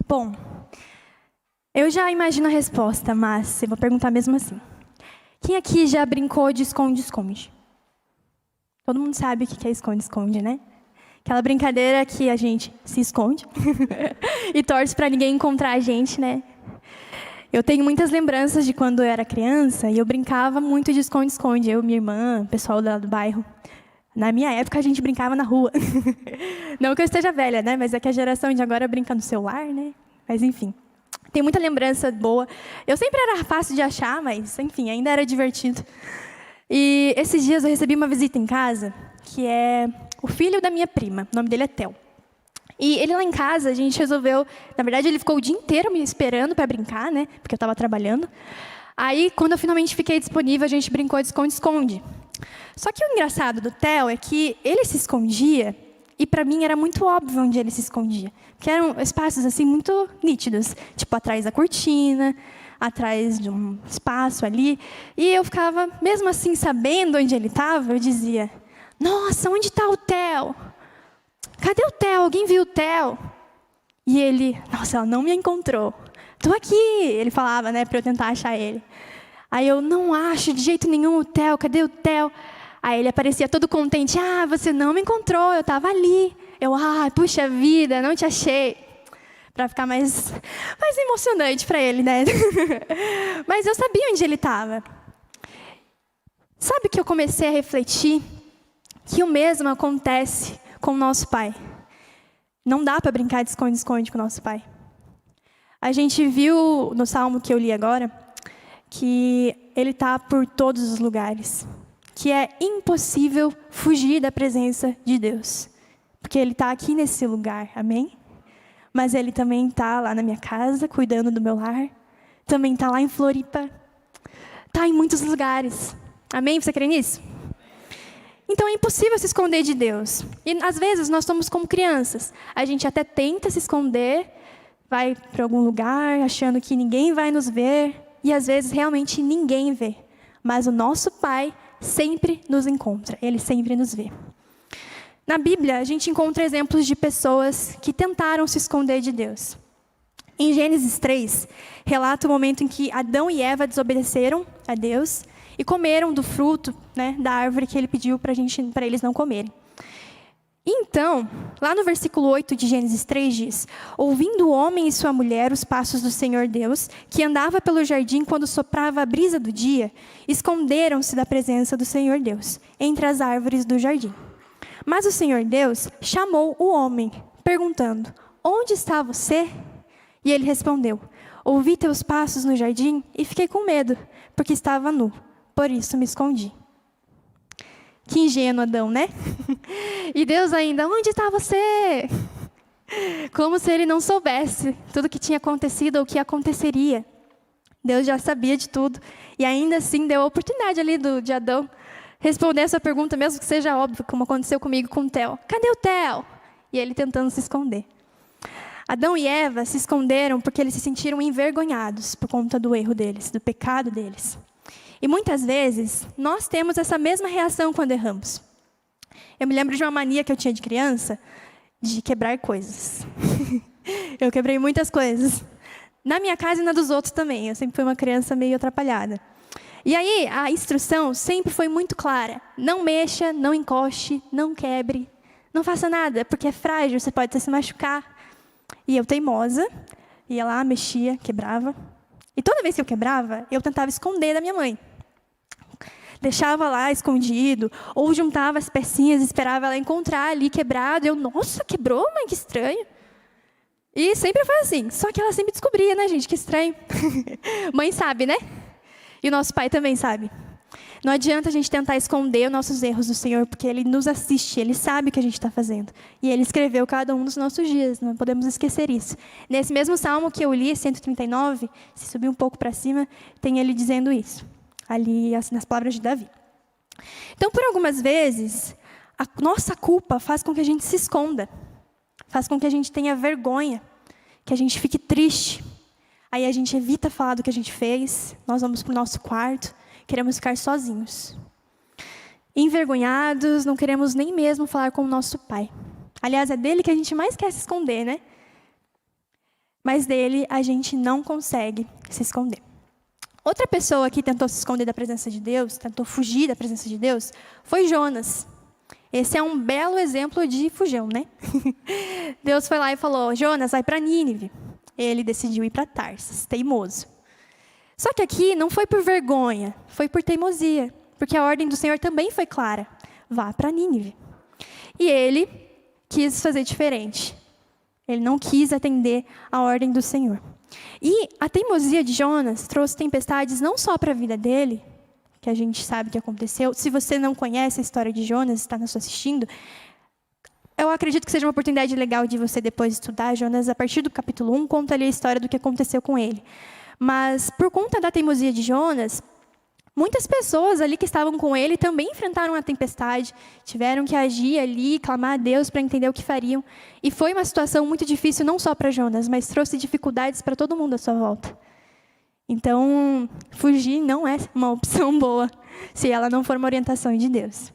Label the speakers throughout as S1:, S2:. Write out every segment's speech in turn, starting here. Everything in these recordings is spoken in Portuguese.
S1: Bom, eu já imagino a resposta, mas eu vou perguntar mesmo assim. Quem aqui já brincou de esconde-esconde? Todo mundo sabe o que é esconde-esconde, né? Aquela brincadeira que a gente se esconde e torce para ninguém encontrar a gente, né? Eu tenho muitas lembranças de quando eu era criança e eu brincava muito de esconde-esconde. Eu, minha irmã, o pessoal do bairro. Na minha época, a gente brincava na rua. Não que eu esteja velha, né? Mas é que a geração de agora brinca no celular, né? Mas, enfim. Tem muita lembrança boa. Eu sempre era fácil de achar, mas, enfim, ainda era divertido. E esses dias eu recebi uma visita em casa, que é o filho da minha prima. O nome dele é Theo. E ele lá em casa, a gente resolveu... Na verdade, ele ficou o dia inteiro me esperando para brincar, né? Porque eu estava trabalhando. Aí, quando eu finalmente fiquei disponível, a gente brincou de esconde-esconde. Só que o engraçado do Theo é que ele se escondia, e para mim era muito óbvio onde ele se escondia. Porque eram espaços assim muito nítidos, tipo atrás da cortina, atrás de um espaço ali. E eu ficava, mesmo assim, sabendo onde ele estava, eu dizia, nossa, onde está o Theo? Cadê o Theo? Alguém viu o Theo? E ele, nossa, ela não me encontrou. Estou aqui, ele falava, né, para eu tentar achar ele. Aí eu, não acho de jeito nenhum o Theo, cadê o Theo? Aí ele aparecia todo contente, você não me encontrou, eu estava ali. Eu, puxa vida, não te achei. Para ficar mais emocionante para ele, né? Mas eu sabia onde ele estava. Sabe que eu comecei a refletir que o mesmo acontece com o nosso Pai. Não dá para brincar de esconde-esconde com o nosso Pai. A gente viu no Salmo que eu li agora, que Ele está por todos os lugares. Que é impossível fugir da presença de Deus. Porque Ele está aqui nesse lugar, amém? Mas Ele também está lá na minha casa, cuidando do meu lar. Também está lá em Floripa. Está em muitos lugares. Amém? Você crê nisso? Então é impossível se esconder de Deus. E às vezes nós somos como crianças. A gente até tenta se esconder, vai para algum lugar achando que ninguém vai nos ver. E às vezes realmente ninguém vê. Mas o nosso Pai sempre nos encontra. Ele sempre nos vê. Na Bíblia, a gente encontra exemplos de pessoas que tentaram se esconder de Deus. Em Gênesis 3, relata o momento em que Adão e Eva desobedeceram a Deus e comeram do fruto, né, da árvore que Ele pediu para eles não comerem. Então, lá no versículo 8 de Gênesis 3 diz, ouvindo o homem e sua mulher os passos do Senhor Deus, que andava pelo jardim quando soprava a brisa do dia, esconderam-se da presença do Senhor Deus, entre as árvores do jardim. Mas o Senhor Deus chamou o homem, perguntando, onde está você? E ele respondeu, ouvi teus passos no jardim e fiquei com medo, porque estava nu, por isso me escondi. Que ingênuo, Adão, né? E Deus ainda, onde está você? Como se ele não soubesse tudo o que tinha acontecido ou o que aconteceria. Deus já sabia de tudo. E ainda assim deu a oportunidade ali de Adão responder essa pergunta, mesmo que seja óbvio, como aconteceu comigo com o Theo. Cadê o Theo? E ele tentando se esconder. Adão e Eva se esconderam porque eles se sentiram envergonhados por conta do erro deles, do pecado deles. E muitas vezes, nós temos essa mesma reação quando erramos. Eu me lembro de uma mania que eu tinha de criança, de quebrar coisas. Eu quebrei muitas coisas. Na minha casa e na dos outros também. Eu sempre fui uma criança meio atrapalhada. E aí, a instrução sempre foi muito clara. Não mexa, não encoste, não quebre. Não faça nada, porque é frágil, você pode até se machucar. E eu, teimosa, ia lá, mexia, quebrava. E toda vez que eu quebrava, eu tentava esconder da minha mãe. Deixava lá escondido, ou juntava as pecinhas, esperava ela encontrar ali quebrado. Eu, nossa, quebrou, mãe, que estranho. E sempre foi assim, só que ela sempre descobria, né, gente, que estranho. Mãe sabe, né? E o nosso Pai também sabe. Não adianta a gente tentar esconder os nossos erros do Senhor, porque Ele nos assiste, Ele sabe o que a gente está fazendo. E Ele escreveu cada um dos nossos dias, não podemos esquecer isso. Nesse mesmo salmo que eu li, 139, se subir um pouco para cima, tem ele dizendo isso. Ali nas palavras de Davi. Então, por algumas vezes, a nossa culpa faz com que a gente se esconda. Faz com que a gente tenha vergonha, que a gente fique triste. Aí a gente evita falar do que a gente fez, nós vamos para o nosso quarto, queremos ficar sozinhos. Envergonhados, não queremos nem mesmo falar com o nosso Pai. Aliás, é dele que a gente mais quer se esconder, né? mas dele a gente não consegue se esconder. Outra pessoa que tentou se esconder da presença de Deus, tentou fugir da presença de Deus, foi Jonas. Esse é um belo exemplo de fujão, né? Deus foi lá e falou: Jonas, vai para Nínive. Ele decidiu ir para Tarsis, teimoso. Só que aqui não foi por vergonha, foi por teimosia, porque a ordem do Senhor também foi clara: vá para Nínive. E ele quis fazer diferente. Ele não quis atender à ordem do Senhor. E a teimosia de Jonas trouxe tempestades não só para a vida dele, que a gente sabe que aconteceu. Se você não conhece a história de Jonas, está nos assistindo, eu acredito que seja uma oportunidade legal de você depois estudar. Jonas, a partir do capítulo 1, conta ali a história do que aconteceu com ele. Mas, por conta da teimosia de Jonas, muitas pessoas ali que estavam com ele também enfrentaram a tempestade, tiveram que agir ali, clamar a Deus para entender o que fariam. E foi uma situação muito difícil, não só para Jonas, mas trouxe dificuldades para todo mundo à sua volta. Então, fugir não é uma opção boa, se ela não for uma orientação de Deus.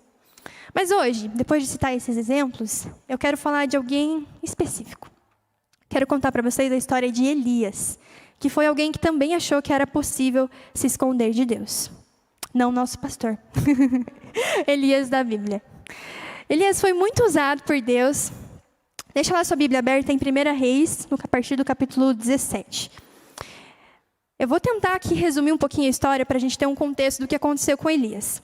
S1: Mas hoje, depois de citar esses exemplos, eu quero falar de alguém específico. Quero contar para vocês a história de Elias, que foi alguém que também achou que era possível se esconder de Deus. Não nosso pastor. Elias da Bíblia. Elias foi muito usado por Deus. Deixa lá sua Bíblia aberta em 1 Reis, a partir do capítulo 17. Eu vou tentar aqui resumir um pouquinho a história para a gente ter um contexto do que aconteceu com Elias.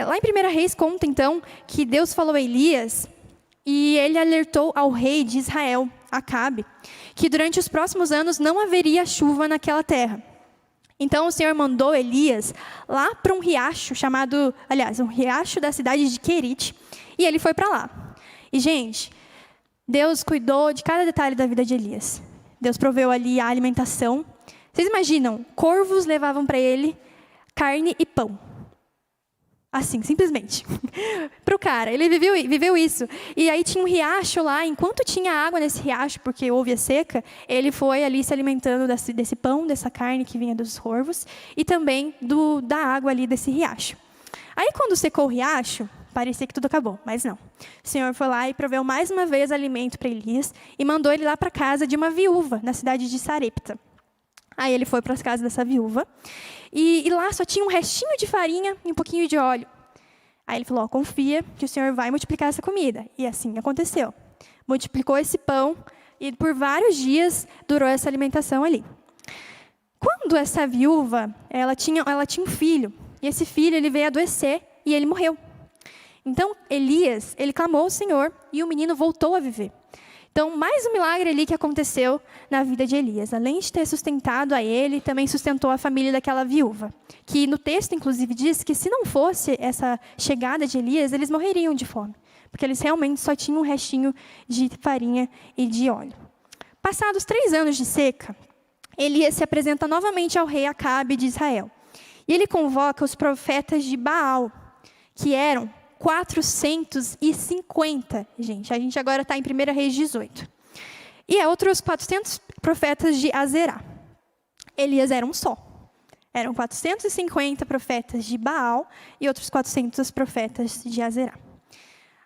S1: Lá em 1 Reis conta, então, que Deus falou a Elias e ele alertou ao rei de Israel, Acabe, que durante os próximos anos não haveria chuva naquela terra. Então o Senhor mandou Elias lá para um riacho um riacho da cidade de Querite, e ele foi para lá. E, gente, Deus cuidou de cada detalhe da vida de Elias. Deus proveu ali a alimentação. Vocês imaginam, corvos levavam para ele carne e pão. Assim, simplesmente. Para o cara, ele viveu isso. E aí tinha um riacho lá, enquanto tinha água nesse riacho, porque houve a seca, ele foi ali se alimentando desse pão, dessa carne que vinha dos corvos, e também da água ali desse riacho. Aí quando secou o riacho, parecia que tudo acabou, mas não. O Senhor foi lá e proveu mais uma vez alimento para Elias, e mandou ele lá para a casa de uma viúva, na cidade de Sarepta. Aí ele foi para a casa dessa viúva, e lá só tinha um restinho de farinha e um pouquinho de óleo. Aí ele falou: confia que o Senhor vai multiplicar essa comida. E assim aconteceu. Multiplicou esse pão, e por vários dias durou essa alimentação ali. Quando essa viúva, ela tinha um filho, e esse filho ele veio adoecer, e ele morreu. Então, Elias, ele clamou ao Senhor, e o menino voltou a viver. Então, mais um milagre ali que aconteceu na vida de Elias. Além de ter sustentado a ele, também sustentou a família daquela viúva. Que no texto, inclusive, diz que se não fosse essa chegada de Elias, eles morreriam de fome. Porque eles realmente só tinham um restinho de farinha e de óleo. Passados 3 anos de seca, Elias se apresenta novamente ao rei Acabe de Israel. E ele convoca os profetas de Baal, que eram 450, gente. A gente agora está em 1 Reis 18. E outros 400 profetas de Azerá. Elias era um só. Eram 450 profetas de Baal e outros 400 profetas de Azerá.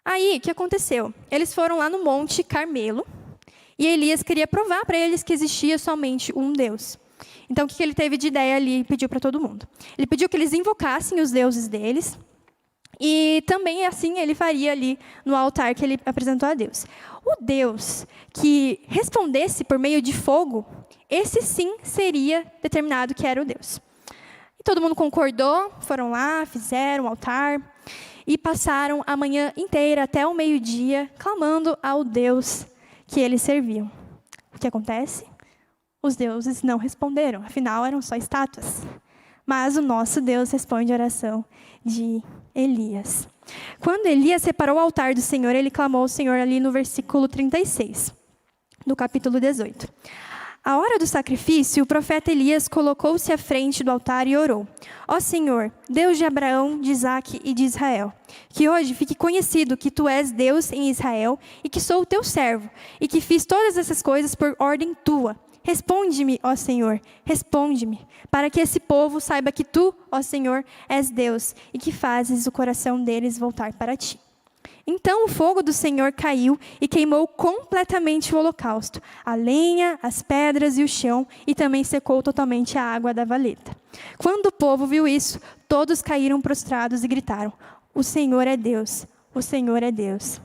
S1: Aí, o que aconteceu? Eles foram lá no Monte Carmelo e Elias queria provar para eles que existia somente um Deus. Então, o que ele teve de ideia ali e pediu para todo mundo? Ele pediu que eles invocassem os deuses deles. E também assim ele faria ali no altar que ele apresentou a Deus. O Deus que respondesse por meio de fogo, esse sim seria determinado que era o Deus. E todo mundo concordou, foram lá, fizeram o altar e passaram a manhã inteira até o meio-dia clamando ao Deus que eles serviam. O que acontece? Os deuses não responderam, afinal eram só estátuas. Mas o nosso Deus responde a oração de Elias. Quando Elias separou o altar do Senhor, ele clamou ao Senhor ali no versículo 36, do capítulo 18. À hora do sacrifício, o profeta Elias colocou-se à frente do altar e orou: Ó Senhor, Deus de Abraão, de Isaque e de Israel, que hoje fique conhecido que Tu és Deus em Israel e que sou o Teu servo, e que fiz todas essas coisas por ordem Tua. Responde-me, ó Senhor, responde-me, para que esse povo saiba que Tu, ó Senhor, és Deus e que fazes o coração deles voltar para Ti. Então o fogo do Senhor caiu e queimou completamente o holocausto, a lenha, as pedras e o chão, e também secou totalmente a água da valeta. Quando o povo viu isso, todos caíram prostrados e gritaram: o Senhor é Deus, o Senhor é Deus.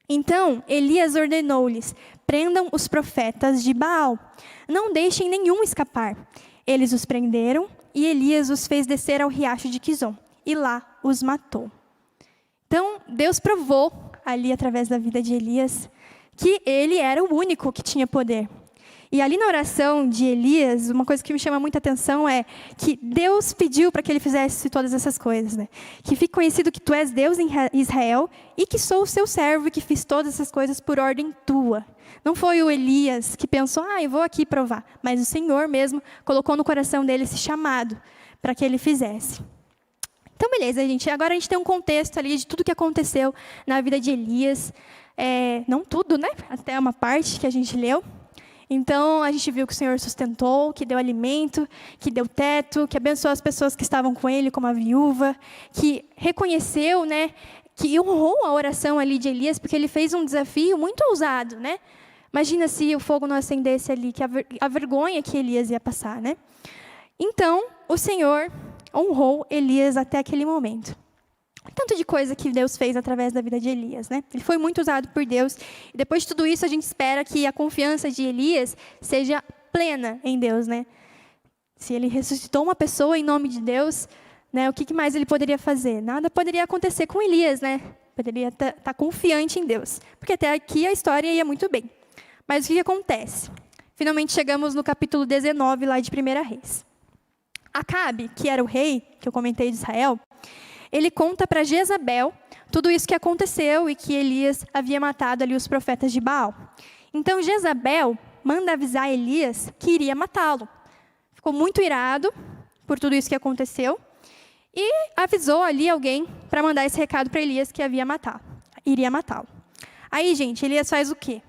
S1: Então Elias ordenou-lhes: prendam os profetas de Baal, não deixem nenhum escapar. Eles os prenderam e Elias os fez descer ao riacho de Quizom, e lá os matou. Então, Deus provou ali, através da vida de Elias, que ele era o único que tinha poder. E ali na oração de Elias, uma coisa que me chama muita atenção é que Deus pediu para que ele fizesse todas essas coisas, né? Que fique conhecido que tu és Deus em Israel e que sou o seu servo e que fiz todas essas coisas por ordem tua. Não foi o Elias que pensou, eu vou aqui provar. Mas o Senhor mesmo colocou no coração dele esse chamado para que ele fizesse. Então, beleza, gente. Agora a gente tem um contexto ali de tudo que aconteceu na vida de Elias. Não tudo, né? Até uma parte que a gente leu. Então, a gente viu que o Senhor sustentou, que deu alimento, que deu teto, que abençoou as pessoas que estavam com ele, como a viúva, que reconheceu, né? Que honrou a oração ali de Elias, porque ele fez um desafio muito ousado, né? Imagina se o fogo não acendesse ali, que a vergonha que Elias ia passar, né? Então, o Senhor honrou Elias até aquele momento. Tanto de coisa que Deus fez através da vida de Elias, né? Ele foi muito usado por Deus. E depois de tudo isso, a gente espera que a confiança de Elias seja plena em Deus, né? Se ele ressuscitou uma pessoa em nome de Deus, né? O que mais ele poderia fazer? Nada poderia acontecer com Elias, né? Poderia estar confiante em Deus. Porque até aqui a história ia muito bem. Mas o que acontece? Finalmente chegamos no capítulo 19, lá de 1 Reis. Acabe, que era o rei, que eu comentei de Israel, ele conta para Jezabel tudo isso que aconteceu e que Elias havia matado ali os profetas de Baal. Então Jezabel manda avisar Elias que iria matá-lo. Ficou muito irado por tudo isso que aconteceu e avisou ali alguém para mandar esse recado para Elias que iria matá-lo. Aí, gente, Elias faz o quê?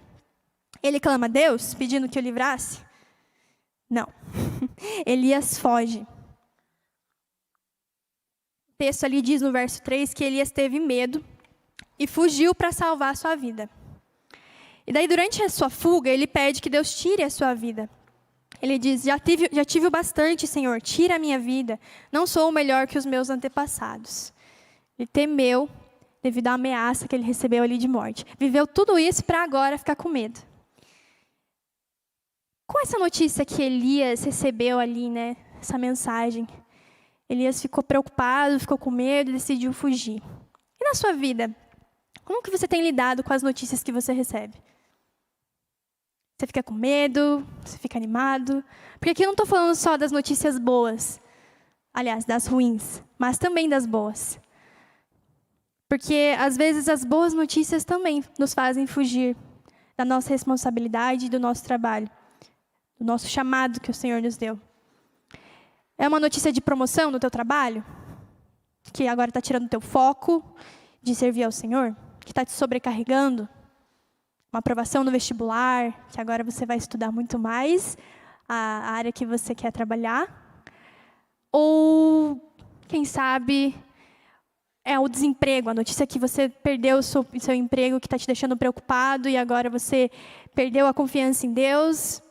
S1: Ele clama a Deus pedindo que o livrasse? Não. Elias foge. O texto ali diz no verso 3 que Elias teve medo e fugiu para salvar a sua vida. E daí, durante a sua fuga, ele pede que Deus tire a sua vida. Ele diz: já tive o bastante, Senhor, tira a minha vida. Não sou melhor que os meus antepassados. Ele temeu devido à ameaça que ele recebeu ali de morte. Viveu tudo isso para agora ficar com medo. Com essa notícia que Elias recebeu ali, né, essa mensagem, Elias ficou preocupado, ficou com medo e decidiu fugir. E na sua vida, como que você tem lidado com as notícias que você recebe? Você fica com medo? Você fica animado? Porque aqui eu não estou falando só das notícias boas, aliás, das ruins, mas também das boas. Porque, às vezes, as boas notícias também nos fazem fugir da nossa responsabilidade, do nosso trabalho, do nosso chamado que o Senhor nos deu. É uma notícia de promoção no teu trabalho? Que agora está tirando o teu foco de servir ao Senhor? Que está te sobrecarregando? Uma aprovação no vestibular, que agora você vai estudar muito mais a área que você quer trabalhar? Ou, quem sabe, é o desemprego, a notícia que você perdeu o seu emprego, que está te deixando preocupado e agora você perdeu a confiança em Deus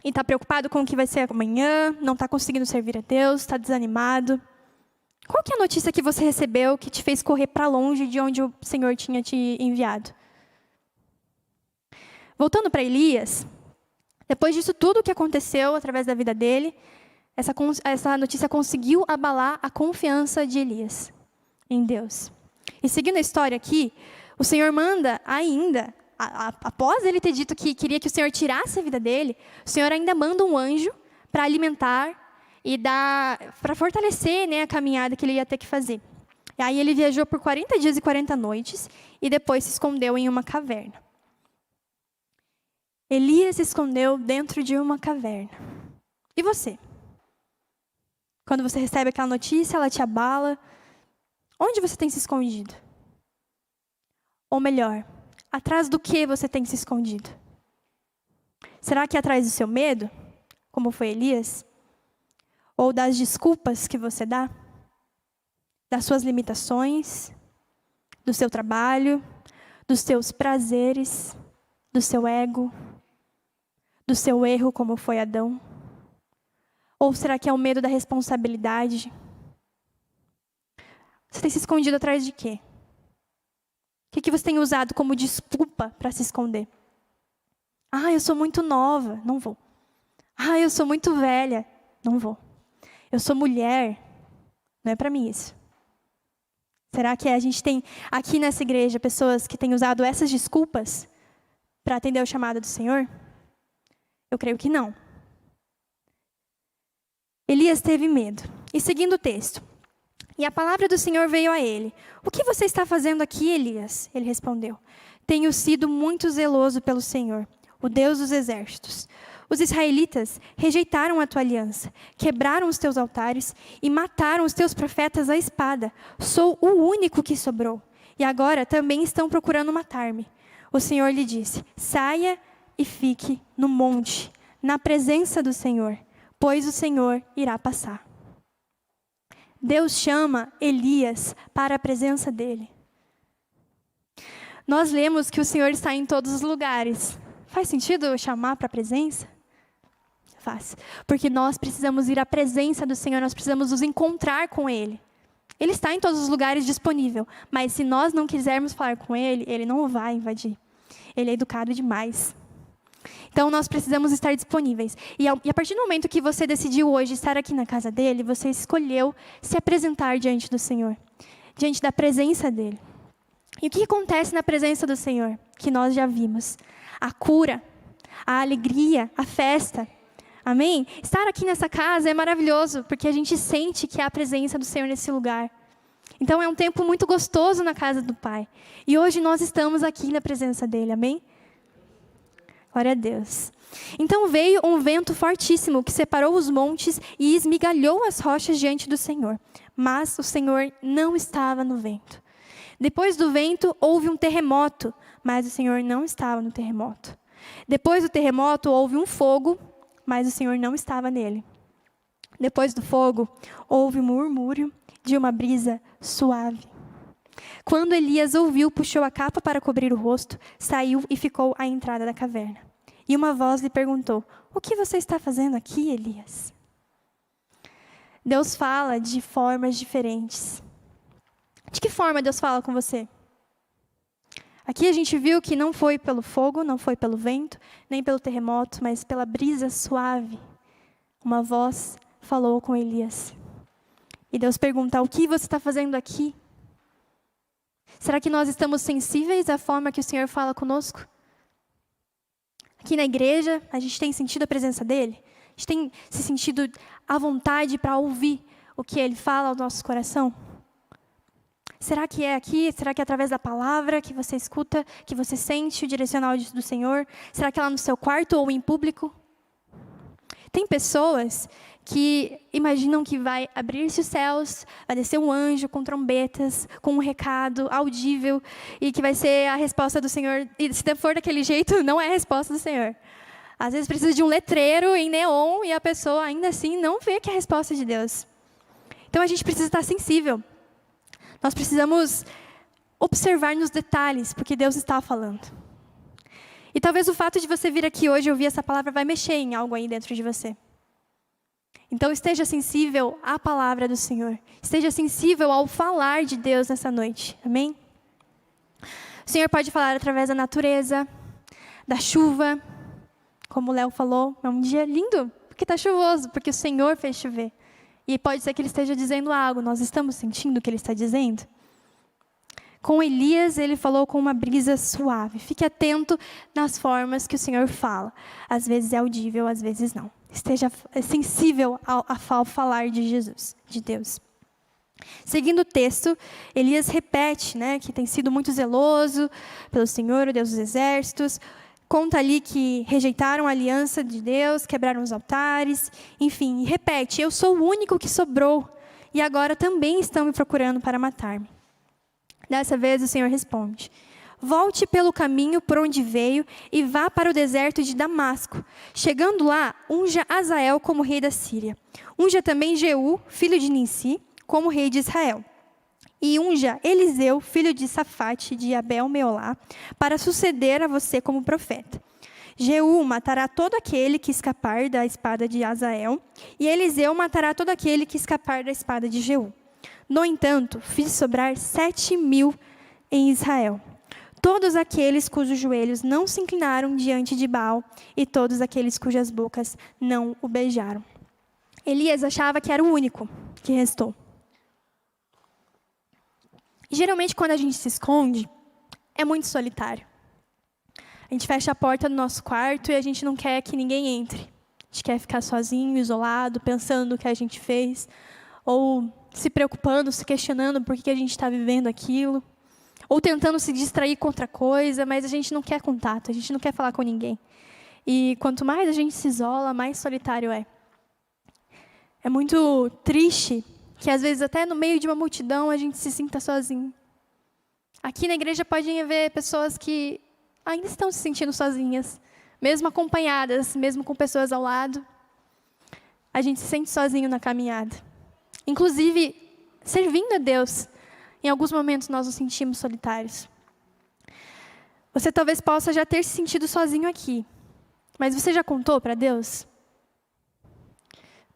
S1: e está preocupado com o que vai ser amanhã, não está conseguindo servir a Deus, está desanimado. Qual que é a notícia que você recebeu que te fez correr para longe de onde o Senhor tinha te enviado? Voltando para Elias, depois disso tudo que aconteceu através da vida dele, essa notícia conseguiu abalar a confiança de Elias em Deus. E seguindo a história aqui, o Senhor manda ainda, após ele ter dito que queria que o Senhor tirasse a vida dele, o Senhor ainda manda um anjo para alimentar e para fortalecer, né, a caminhada que ele ia ter que fazer. E aí ele viajou por 40 dias e 40 noites e depois se escondeu em uma caverna. Elias se escondeu dentro de uma caverna. E você? Quando você recebe aquela notícia, ela te abala. Onde você tem se escondido? Ou melhor, atrás do que você tem se escondido? Será que é atrás do seu medo, como foi Elias? Ou das desculpas que você dá? Das suas limitações? do seu trabalho, dos seus prazeres, do seu ego, do seu erro como foi Adão? Ou será que é o medo da responsabilidade? Você tem se escondido atrás de quê? O que você tem usado como desculpa para se esconder? Ah, eu sou muito nova, não vou. Ah, eu sou muito velha, não vou. Eu sou mulher, não é para mim isso. Será que a gente tem aqui nessa igreja pessoas que têm usado essas desculpas para atender ao chamado do Senhor? Eu creio que não. Elias teve medo. E seguindo o texto. E a palavra do Senhor veio a ele. O que você está fazendo aqui, Elias? Ele respondeu. Tenho sido muito zeloso pelo Senhor, o Deus dos exércitos. Os israelitas rejeitaram a tua aliança, quebraram os teus altares e mataram os teus profetas à espada. Sou o único que sobrou. E agora também estão procurando matar-me. O Senhor lhe disse, saia e fique no monte, na presença do Senhor, pois o Senhor irá passar. Deus chama Elias para a presença dele. Nós lemos que o Senhor está em todos os lugares. Faz sentido chamar para a presença? Faz. Porque nós precisamos ir à presença do Senhor, nós precisamos nos encontrar com Ele. Ele está em todos os lugares disponível, mas se nós não quisermos falar com Ele, Ele não vai invadir. Ele é educado demais. Então, nós precisamos estar disponíveis. E a partir do momento que você decidiu hoje estar aqui na casa dele, você escolheu se apresentar diante do Senhor, diante da presença dele. E o que acontece na presença do Senhor? Que nós já vimos. A cura, a alegria, a festa. Amém? Estar aqui nessa casa é maravilhoso, porque a gente sente que há a presença do Senhor nesse lugar. Então, é um tempo muito gostoso na casa do Pai. E hoje nós estamos aqui na presença dele. Amém? Glória a Deus. Então veio um vento fortíssimo que separou os montes e esmigalhou as rochas diante do Senhor. Mas o Senhor não estava no vento. Depois do vento houve um terremoto, mas o Senhor não estava no terremoto. Depois do terremoto houve um fogo, mas o Senhor não estava nele. Depois do fogo houve um murmúrio de uma brisa suave. Quando Elias ouviu, puxou a capa para cobrir o rosto, saiu e ficou à entrada da caverna. E uma voz lhe perguntou, o que você está fazendo aqui, Elias? Deus fala de formas diferentes. De que forma Deus fala com você? Aqui a gente viu que não foi pelo fogo, não foi pelo vento, nem pelo terremoto, mas pela brisa suave. Uma voz falou com Elias. E Deus pergunta, o que você está fazendo aqui? Será que nós estamos sensíveis à forma que o Senhor fala conosco? Aqui na igreja, a gente tem sentido a presença dEle? A gente tem se sentido à vontade para ouvir o que Ele fala ao nosso coração? Será que é aqui? Será que é através da palavra que você escuta, que você sente o direcional do Senhor? Será que é lá no seu quarto ou em público? Tem pessoas que imaginam que vai abrir-se os céus, vai descer um anjo com trombetas, com um recado audível, e que vai ser a resposta do Senhor. E se for daquele jeito, não é a resposta do Senhor. Às vezes precisa de um letreiro em neon, e a pessoa ainda assim não vê que é a resposta de Deus. Então a gente precisa estar sensível. Nós precisamos observar nos detalhes, porque Deus está falando. E talvez o fato de você vir aqui hoje e ouvir essa palavra vai mexer em algo aí dentro de você. Então esteja sensível à palavra do Senhor. Esteja sensível ao falar de Deus nessa noite. Amém? O Senhor pode falar através da natureza, da chuva. Como o Léo falou, é um dia lindo, porque está chuvoso, porque o Senhor fez chover. E pode ser que Ele esteja dizendo algo. Nós estamos sentindo o que Ele está dizendo? Com Elias, ele falou com uma brisa suave. Fique atento nas formas que o Senhor fala. Às vezes é audível, às vezes não. Esteja sensível ao falar de Jesus, de Deus. Seguindo o texto, Elias repete, que tem sido muito zeloso pelo Senhor, o Deus dos exércitos. Conta ali que rejeitaram a aliança de Deus, quebraram os altares. Enfim, repete, eu sou o único que sobrou. E agora também estão me procurando para matar-me. Dessa vez o Senhor responde, volte pelo caminho por onde veio e vá para o deserto de Damasco. Chegando lá, unja Azael como rei da Síria. Unja também Jeú, filho de Ninsi, como rei de Israel. e unja Eliseu, filho de Safate, de Abel-Meolá, para suceder a você como profeta. Jeú matará todo aquele que escapar da espada de Azael, e Eliseu matará todo aquele que escapar da espada de Jeú. No entanto, fiz sobrar 7.000 em Israel, todos aqueles cujos joelhos não se inclinaram diante de Baal, e todos aqueles cujas bocas não o beijaram. Elias achava que era o único que restou. Geralmente, quando a gente se esconde, é muito solitário. A gente fecha a porta do nosso quarto e a gente não quer que ninguém entre. A gente quer ficar sozinho, isolado, pensando no que a gente fez, ou se preocupando, se questionando por que a gente está vivendo aquilo, ou tentando se distrair com outra coisa, mas a gente não quer contato, a gente não quer falar com ninguém. E quanto mais a gente se isola, mais solitário é. É muito triste que, às vezes, até no meio de uma multidão, a gente se sinta sozinho. Aqui na igreja pode haver pessoas que ainda estão se sentindo sozinhas, mesmo acompanhadas, mesmo com pessoas ao lado. A gente se sente sozinho na caminhada. Inclusive, servindo a Deus, em alguns momentos nós nos sentimos solitários. Você talvez possa já ter se sentido sozinho aqui, mas você já contou para Deus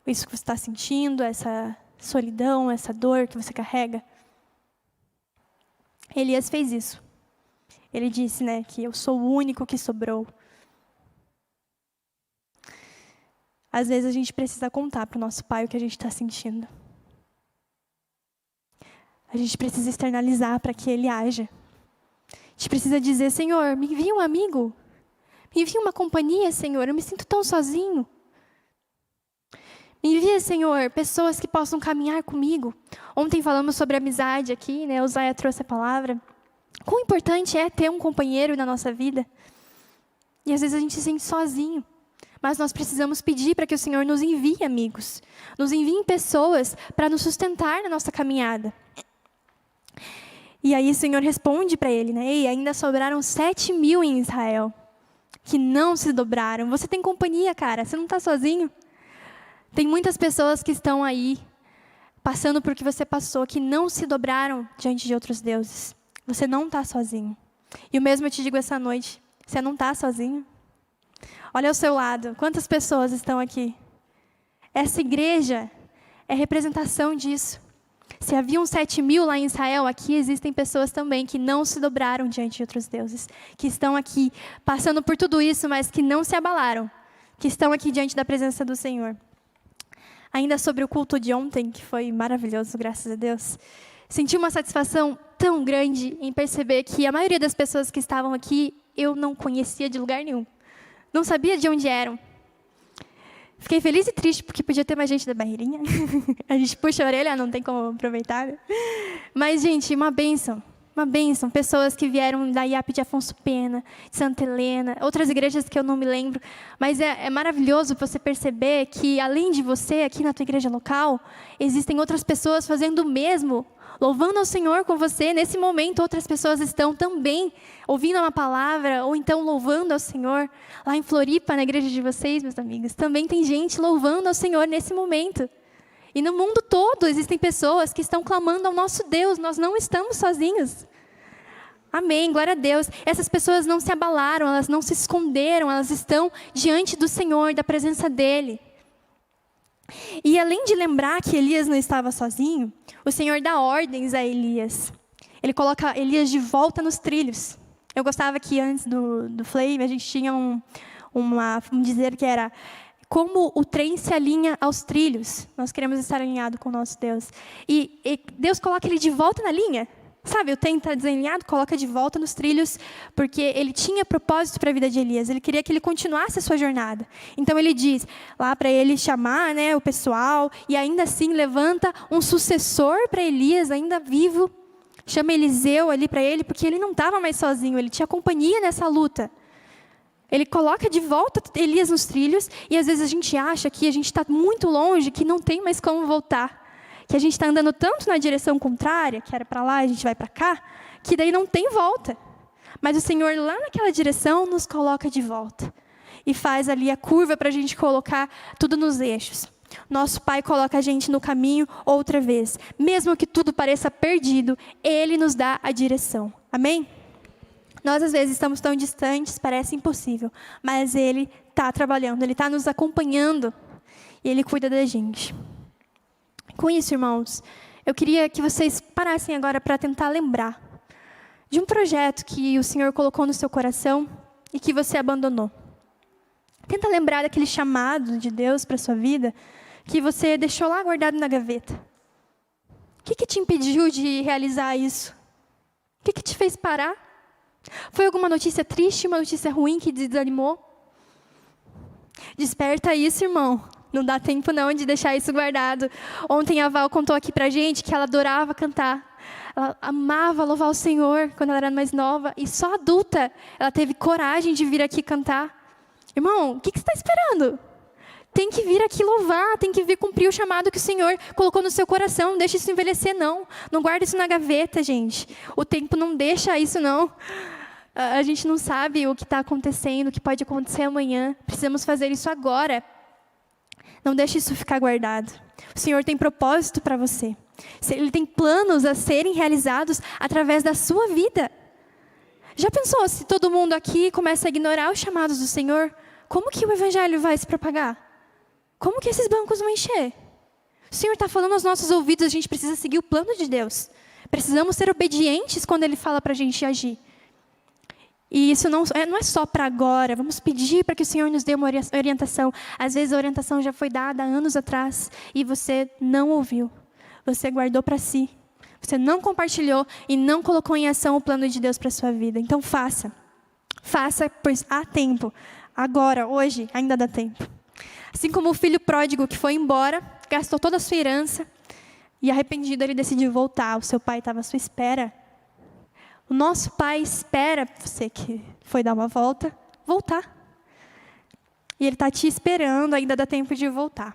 S1: isso que você está sentindo, essa solidão, essa dor que você carrega? Elias fez isso. Ele disse, que eu sou o único que sobrou. Às vezes a gente precisa contar para o nosso pai o que a gente está sentindo. A gente precisa externalizar para que ele haja. A gente precisa dizer, Senhor, me envia um amigo. Me envia uma companhia, Senhor. Eu me sinto tão sozinho. Me envia, Senhor, pessoas que possam caminhar comigo. Ontem falamos sobre amizade aqui, o Zaya trouxe a palavra. Quão importante é ter um companheiro na nossa vida. E às vezes a gente se sente sozinho. Mas nós precisamos pedir para que o Senhor nos envie amigos. Nos envie pessoas para nos sustentar na nossa caminhada. E aí o Senhor responde para ele, E ainda sobraram 7.000 em Israel, que não se dobraram. Você tem companhia, cara, você não está sozinho. Tem muitas pessoas que estão aí, passando por o que você passou, que não se dobraram diante de outros deuses. Você não está sozinho. E o mesmo eu te digo essa noite, você não está sozinho. Olha ao seu lado, quantas pessoas estão aqui? Essa igreja é representação disso. Se haviam 7.000 lá em Israel, aqui existem pessoas também que não se dobraram diante de outros deuses, que estão aqui passando por tudo isso, mas que não se abalaram, que estão aqui diante da presença do Senhor. Ainda sobre o culto de ontem, que foi maravilhoso, graças a Deus, senti uma satisfação tão grande em perceber que a maioria das pessoas que estavam aqui, eu não conhecia de lugar nenhum. Não sabia de onde eram. Fiquei feliz e triste, porque podia ter mais gente da Barreirinha. A gente puxa a orelha, não tem como aproveitar. Mas, gente, uma bênção. Uma bênção. Pessoas que vieram da IAP de Afonso Pena, de Santa Helena, outras igrejas que eu não me lembro. Mas é maravilhoso você perceber que, além de você, aqui na tua igreja local, existem outras pessoas fazendo o mesmo, louvando ao Senhor com você. Nesse momento, outras pessoas estão também ouvindo uma palavra, ou então louvando ao Senhor. Lá em Floripa, na igreja de vocês, meus amigos, também tem gente louvando ao Senhor nesse momento. E no mundo todo existem pessoas que estão clamando ao nosso Deus. Nós não estamos sozinhos. Amém, glória a Deus. Essas pessoas não se abalaram, elas não se esconderam, elas estão diante do Senhor, da presença dEle. E além de lembrar que Elias não estava sozinho, o Senhor dá ordens a Elias. Ele coloca Elias de volta nos trilhos. Eu gostava que antes do Flame, a gente tinha um dizer que era como o trem se alinha aos trilhos. Nós queremos estar alinhado com o nosso Deus. E Deus coloca ele de volta na linha. Sabe, o trem está desalinhado, coloca de volta nos trilhos, porque ele tinha propósito para a vida de Elias. Ele queria que ele continuasse a sua jornada. Então ele diz lá para ele chamar o pessoal, e ainda assim levanta um sucessor para Elias, ainda vivo. Chama Eliseu ali para ele, porque ele não estava mais sozinho, ele tinha companhia nessa luta. Ele coloca de volta Elias nos trilhos, e às vezes a gente acha que a gente está muito longe, que não tem mais como voltar. Que a gente está andando tanto na direção contrária, que era para lá, a gente vai para cá, que daí não tem volta. Mas o Senhor, lá naquela direção, nos coloca de volta. E faz ali a curva para a gente colocar tudo nos eixos. Nosso Pai coloca a gente no caminho outra vez. Mesmo que tudo pareça perdido, Ele nos dá a direção. Amém? Nós, às vezes, estamos tão distantes, parece impossível. Mas Ele está trabalhando, Ele está nos acompanhando. E Ele cuida da gente. Com isso, irmãos, eu queria que vocês parassem agora para tentar lembrar de um projeto que o Senhor colocou no seu coração e que você abandonou. Tenta lembrar daquele chamado de Deus para a sua vida que você deixou lá guardado na gaveta. O que te impediu de realizar isso? O que te fez parar? Foi alguma notícia triste, uma notícia ruim que desanimou? Desperta isso, irmão. Não dá tempo não de deixar isso guardado. Ontem a Val contou aqui pra gente que ela adorava cantar. Ela amava louvar o Senhor quando ela era mais nova. E só adulta ela teve coragem de vir aqui cantar. Irmão, o que você está esperando? Tem que vir aqui louvar, tem que vir cumprir o chamado que o Senhor colocou no seu coração. Não deixa isso envelhecer, não. Não guarda isso na gaveta, gente. O tempo não deixa isso, não. A gente não sabe o que está acontecendo, o que pode acontecer amanhã. Precisamos fazer isso agora. Não deixe isso ficar guardado. O Senhor tem propósito para você. Ele tem planos a serem realizados através da sua vida. Já pensou se todo mundo aqui começa a ignorar os chamados do Senhor? Como que o Evangelho vai se propagar? Como que esses bancos vão encher? O Senhor está falando aos nossos ouvidos, a gente precisa seguir o plano de Deus. Precisamos ser obedientes quando Ele fala para a gente agir. E isso não é só para agora. Vamos pedir para que o Senhor nos dê uma orientação. Às vezes a orientação já foi dada há anos atrás e você não ouviu. Você guardou para si. Você não compartilhou e não colocou em ação o plano de Deus para a sua vida. Então faça. Faça, pois há tempo. Agora, hoje, ainda dá tempo. Assim como o filho pródigo que foi embora, gastou toda a sua herança e arrependido ele decidiu voltar. O seu pai estava à sua espera. O nosso Pai espera você que foi dar uma volta, voltar. E Ele está te esperando, ainda dá tempo de voltar.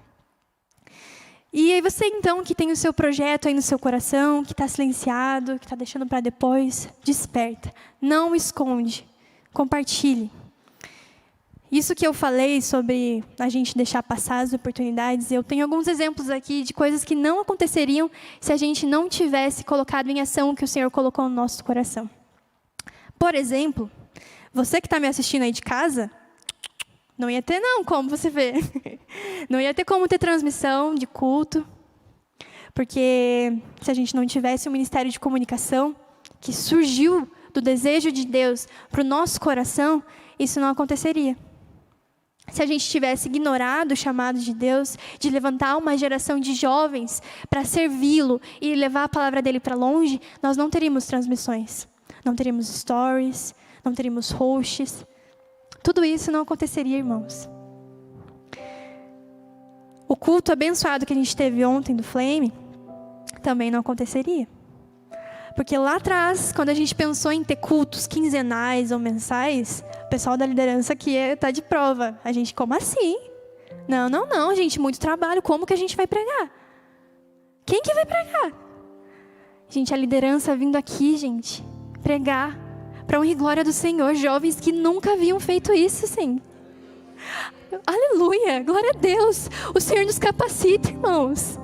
S1: E aí você então que tem o seu projeto aí no seu coração, que está silenciado, que está deixando para depois, desperta. Não esconde, compartilhe. Isso que eu falei sobre a gente deixar passar as oportunidades, eu tenho alguns exemplos aqui de coisas que não aconteceriam se a gente não tivesse colocado em ação o que o Senhor colocou no nosso coração. Por exemplo, você que está me assistindo aí de casa, não ia ter não como você ver. Não ia ter como ter transmissão de culto, porque se a gente não tivesse um ministério de comunicação que surgiu do desejo de Deus para o nosso coração, isso não aconteceria. Se a gente tivesse ignorado o chamado de Deus, de levantar uma geração de jovens para servi-lo e levar a palavra dele para longe, nós não teríamos transmissões, não teríamos stories, não teríamos hosts. Tudo isso não aconteceria, irmãos. O culto abençoado que a gente teve ontem do Flame também não aconteceria. Porque lá atrás, quando a gente pensou em ter cultos quinzenais ou mensais, o pessoal da liderança aqui está de prova. A gente, como assim? Não, gente, muito trabalho. Como que a gente vai pregar? Quem que vai pregar? Gente, a liderança vindo aqui, gente, pregar para honra e glória do Senhor. Jovens que nunca haviam feito isso, sim. Aleluia, glória a Deus. O Senhor nos capacita, irmãos.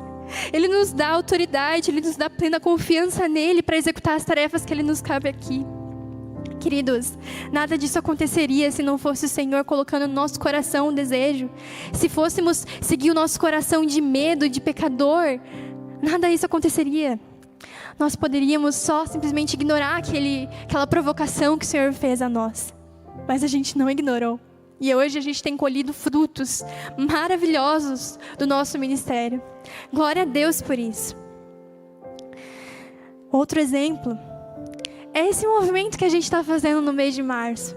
S1: Ele nos dá autoridade, Ele nos dá plena confiança nele para executar as tarefas que Ele nos cabe aqui. Queridos, nada disso aconteceria se não fosse o Senhor colocando no nosso coração um desejo. Se fôssemos seguir o nosso coração de medo, de pecador, nada disso aconteceria. Nós poderíamos só simplesmente ignorar aquela provocação que o Senhor fez a nós. Mas a gente não ignorou. E hoje a gente tem colhido frutos maravilhosos do nosso ministério. Glória a Deus por isso. Outro exemplo é esse movimento que a gente está fazendo no mês de março.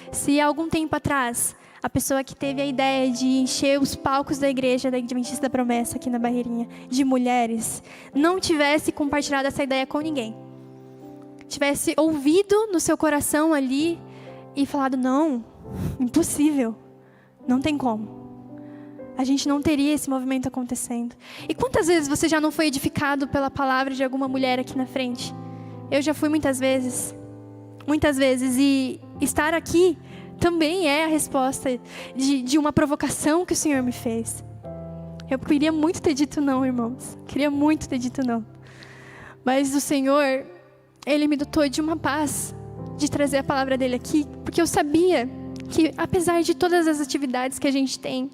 S1: Se há algum tempo atrás, a pessoa que teve a ideia de encher os palcos da igreja da Adventista da Promessa aqui na Barreirinha de mulheres, não tivesse compartilhado essa ideia com ninguém, tivesse ouvido no seu coração ali e falado, não, impossível, não tem como. A gente não teria esse movimento acontecendo. E quantas vezes você já não foi edificado pela palavra de alguma mulher aqui na frente? Eu já fui muitas vezes, e estar aqui também é a resposta de uma provocação que o Senhor me fez. Eu queria muito ter dito não, irmãos. Queria muito ter dito não. Mas o Senhor, Ele me dotou de uma paz de trazer a palavra dEle aqui, porque eu sabia que, apesar de todas as atividades que a gente tem,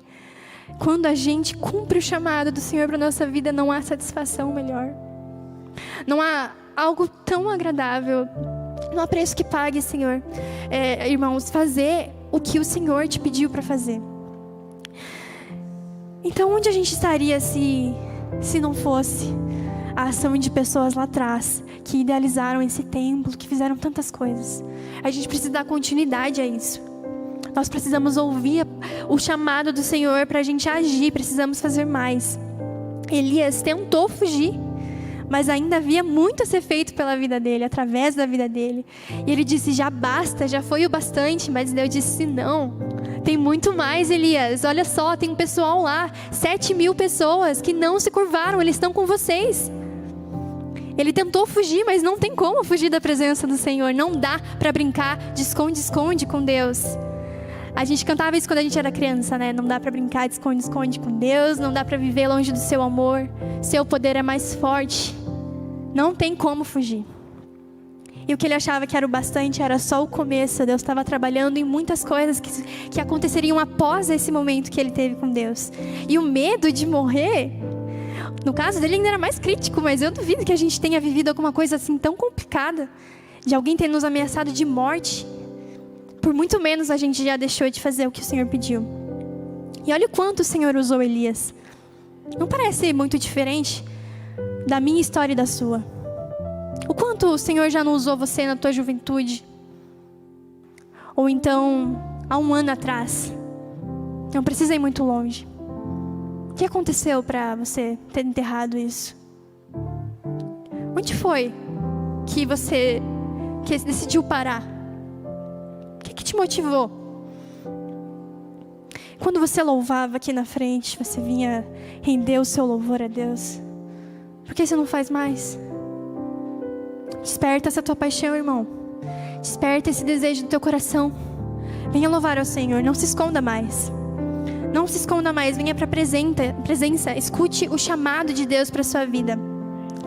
S1: quando a gente cumpre o chamado do Senhor para a nossa vida, não há satisfação melhor. Não há algo tão agradável, não há preço que pague, Senhor. Irmãos, fazer o que o Senhor te pediu para fazer. Então, onde a gente estaria se não fosse a ação de pessoas lá atrás, que idealizaram esse templo, que fizeram tantas coisas? A gente precisa dar continuidade a isso. Nós precisamos ouvir o chamado do Senhor para a gente agir, precisamos fazer mais. Elias tentou fugir, mas ainda havia muito a ser feito pela vida dele, através da vida dele. E ele disse, já basta, já foi o bastante. Mas Deus disse, não, tem muito mais, Elias. Olha só, tem um pessoal lá, 7.000 pessoas que não se curvaram, eles estão com vocês. Ele tentou fugir, mas não tem como fugir da presença do Senhor. Não dá para brincar de esconde-esconde com Deus. A gente cantava isso quando a gente era criança, né? Não dá para brincar de esconde-esconde com Deus, não dá para viver longe do seu amor. Seu poder é mais forte. Não tem como fugir. E o que ele achava que era o bastante era só o começo. Deus estava trabalhando em muitas coisas que aconteceriam após esse momento que ele teve com Deus. E o medo de morrer, no caso dele ainda era mais crítico, mas eu duvido que a gente tenha vivido alguma coisa assim tão complicada, de alguém ter nos ameaçado de morte. Por muito menos a gente já deixou de fazer o que o Senhor pediu. E olha o quanto o Senhor usou Elias. Não parece muito diferente da minha história e da sua? O quanto o Senhor já não usou você na tua juventude? Ou então, há um ano atrás? Não precisa ir muito longe. O que aconteceu para você ter enterrado isso? Onde foi que você decidiu parar? O que te motivou? Quando você louvava aqui na frente, você vinha render o seu louvor a Deus. Por que você não faz mais? Desperta essa tua paixão, irmão. Desperta esse desejo do teu coração. Venha louvar ao Senhor, não se esconda mais. Não se esconda mais, venha para a presença. Escute o chamado de Deus para a sua vida.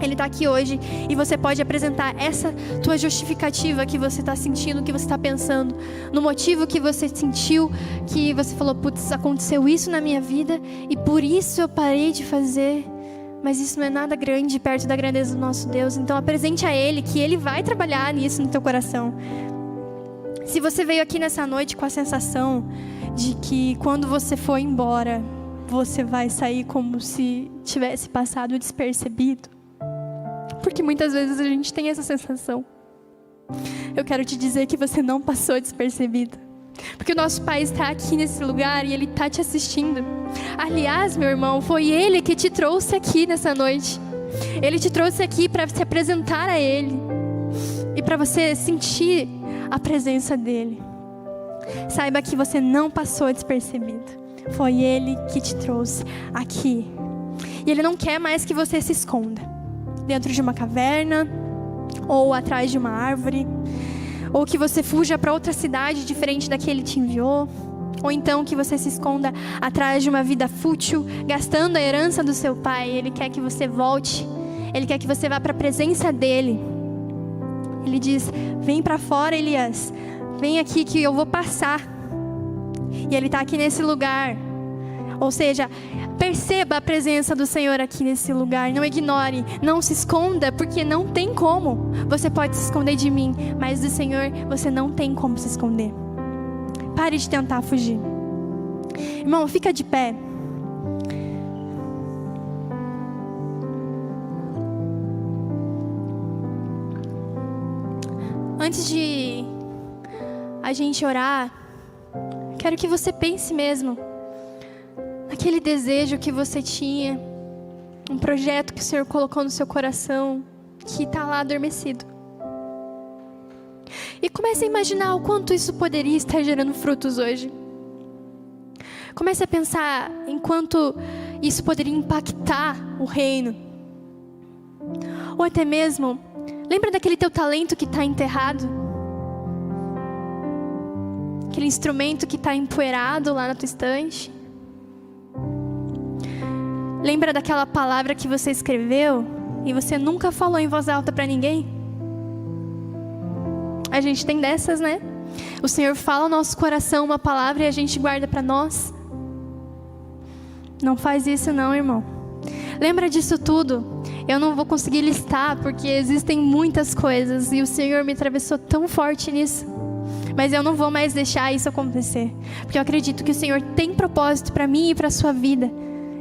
S1: Ele está aqui hoje e você pode apresentar essa tua justificativa que você está sentindo, que você está pensando, no motivo que você sentiu, que você falou, putz, aconteceu isso na minha vida e por isso eu parei de fazer. Mas isso não é nada grande perto da grandeza do nosso Deus. Então apresente a Ele, que Ele vai trabalhar nisso no teu coração. Se você veio aqui nessa noite com a sensação de que quando você for embora, você vai sair como se tivesse passado despercebido, porque muitas vezes a gente tem essa sensação, eu quero te dizer que você não passou despercebido. Porque o nosso Pai está aqui nesse lugar e Ele está te assistindo. Aliás, meu irmão, foi Ele que te trouxe aqui nessa noite. Ele te trouxe aqui para se apresentar a Ele e para você sentir a presença dEle. Saiba que você não passou despercebido. Foi Ele que te trouxe aqui. E Ele não quer mais que você se esconda dentro de uma caverna ou atrás de uma árvore, ou que você fuja para outra cidade diferente da que Ele te enviou, ou então que você se esconda atrás de uma vida fútil, gastando a herança do seu pai. Ele quer que você volte, Ele quer que você vá para a presença dEle. Ele diz, vem para fora, Elias, vem aqui que eu vou passar. E Ele está aqui nesse lugar. Ou seja, perceba a presença do Senhor aqui nesse lugar. Não ignore, não se esconda, porque não tem como. Você pode se esconder de mim, mas do Senhor você não tem como se esconder. Pare de tentar fugir. Irmão, fica de pé. Antes de a gente orar, quero que você pense mesmo naquele desejo que você tinha, um projeto que o Senhor colocou no seu coração, que está lá adormecido. E comece a imaginar o quanto isso poderia estar gerando frutos hoje. Comece a pensar em quanto isso poderia impactar o reino. Ou até mesmo, lembra daquele teu talento que está enterrado? Aquele instrumento que está empoeirado lá na tua estante? Lembra daquela palavra que você escreveu e você nunca falou em voz alta para ninguém? A gente tem dessas, né? O Senhor fala ao nosso coração uma palavra e a gente guarda para nós. Não faz isso não, irmão. Lembra disso tudo? Eu não vou conseguir listar porque existem muitas coisas e o Senhor me atravessou tão forte nisso. Mas eu não vou mais deixar isso acontecer, porque eu acredito que o Senhor tem propósito para mim e para a sua vida.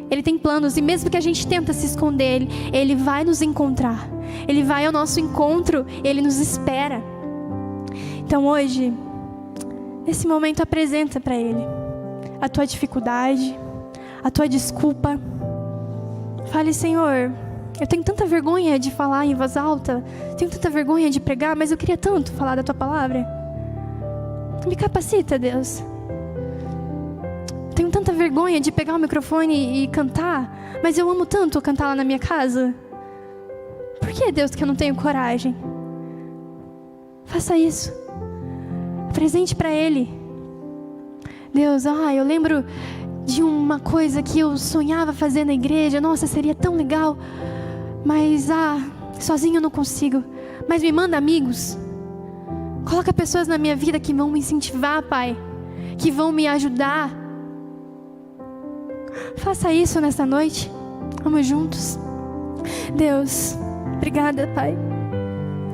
S1: Ele tem planos, e mesmo que a gente tenta se esconder, Ele vai nos encontrar. Ele vai ao nosso encontro, Ele nos espera. Então hoje, nesse momento, apresenta para Ele a tua dificuldade, a tua desculpa. Fale: Senhor, eu tenho tanta vergonha de falar em voz alta, tenho tanta vergonha de pregar, mas eu queria tanto falar da tua palavra. Me capacita, Deus. Tenho tanta vergonha de pegar o microfone e cantar, mas eu amo tanto cantar lá na minha casa. Por que, Deus, que eu não tenho coragem? Faça isso. Apresente para Ele. Deus, eu lembro de uma coisa que eu sonhava fazer na igreja. Nossa, seria tão legal. Mas, sozinho eu não consigo. Mas me manda amigos. Coloca pessoas na minha vida que vão me incentivar, Pai. Que vão me ajudar. Faça isso nessa noite. Vamos juntos. Deus, obrigada, Pai.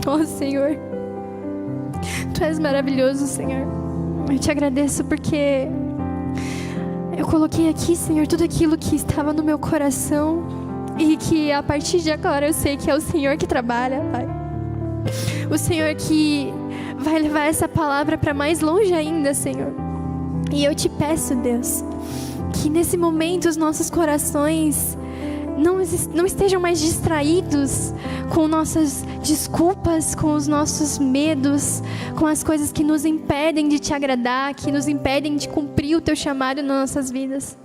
S1: Oh, Senhor. Tu és maravilhoso, Senhor. Eu te agradeço porque eu coloquei aqui, Senhor, tudo aquilo que estava no meu coração e que a partir de agora eu sei que é o Senhor que trabalha, Pai. O Senhor que vai levar essa palavra para mais longe ainda, Senhor. E eu te peço, Deus, que nesse momento os nossos corações não estejam mais distraídos com nossas desculpas, com os nossos medos, com as coisas que nos impedem de te agradar, que nos impedem de cumprir o teu chamado nas nossas vidas.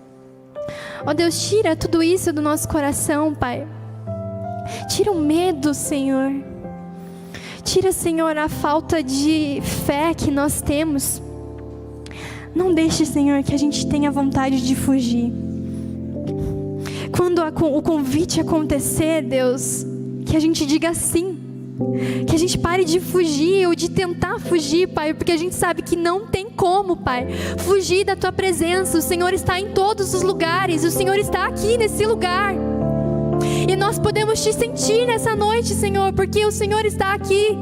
S1: Ó Deus, tira tudo isso do nosso coração, Pai. Tira o medo, Senhor. Tira, Senhor, a falta de fé que nós temos. Não deixe, Senhor, que a gente tenha vontade de fugir. Quando o convite acontecer, Deus, que a gente diga sim. Que a gente pare de fugir ou de tentar fugir, Pai, porque a gente sabe que não tem como, Pai, fugir da Tua presença. O Senhor está em todos os lugares. O Senhor está aqui nesse lugar. E nós podemos te sentir nessa noite, Senhor, porque o Senhor está aqui.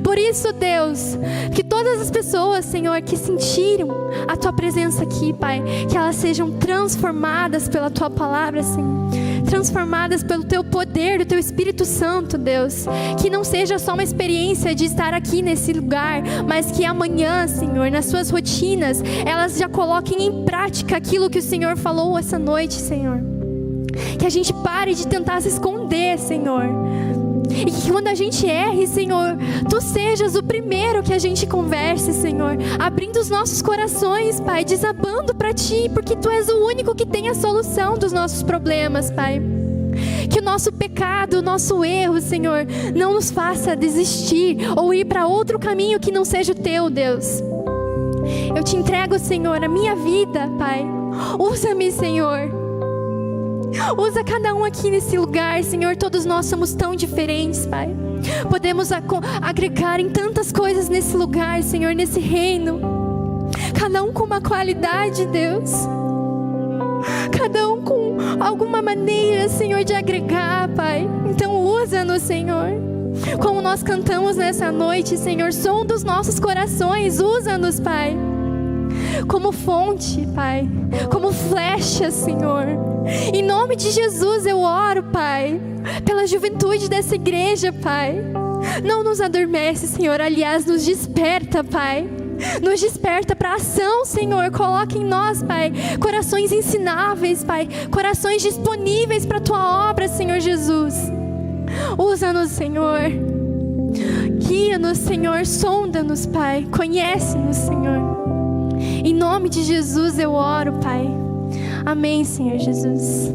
S1: Por isso, Deus, que todas as pessoas, Senhor, que sentiram a Tua presença aqui, Pai, que elas sejam transformadas pela Tua palavra, Senhor, transformadas pelo Teu poder, do Teu Espírito Santo, Deus, que não seja só uma experiência de estar aqui nesse lugar, mas que amanhã, Senhor, nas suas rotinas, elas já coloquem em prática aquilo que o Senhor falou essa noite, Senhor. Que a gente pare de tentar se esconder, Senhor. E que quando a gente erre, Senhor, Tu sejas o primeiro que a gente converse, Senhor. Abrindo os nossos corações, Pai, desabando para Ti, porque Tu és o único que tem a solução dos nossos problemas, Pai. Que o nosso pecado, o nosso erro, Senhor, não nos faça desistir ou ir para outro caminho que não seja o Teu, Deus. Eu Te entrego, Senhor, a minha vida, Pai. Usa-me, Senhor. Usa cada um aqui nesse lugar, Senhor. Todos nós somos tão diferentes, Pai. Podemos agregar em tantas coisas nesse lugar, Senhor, nesse reino. Cada um com uma qualidade, Deus. Cada um com alguma maneira, Senhor, de agregar, Pai. Então usa-nos, Senhor. Como nós cantamos nessa noite, Senhor, som dos nossos corações. Usa-nos, Pai. Como fonte, Pai. Como flecha, Senhor. Em nome de Jesus eu oro, Pai, pela juventude dessa igreja, Pai. Não nos adormece, Senhor, aliás, nos desperta, Pai. Nos desperta para a ação, Senhor. Coloca em nós, Pai, corações ensináveis, Pai. Corações disponíveis para a Tua obra, Senhor Jesus. Usa-nos, Senhor. Guia-nos, Senhor. Sonda-nos, Pai. Conhece-nos, Senhor. Em nome de Jesus eu oro, Pai. Amém, Senhor Jesus.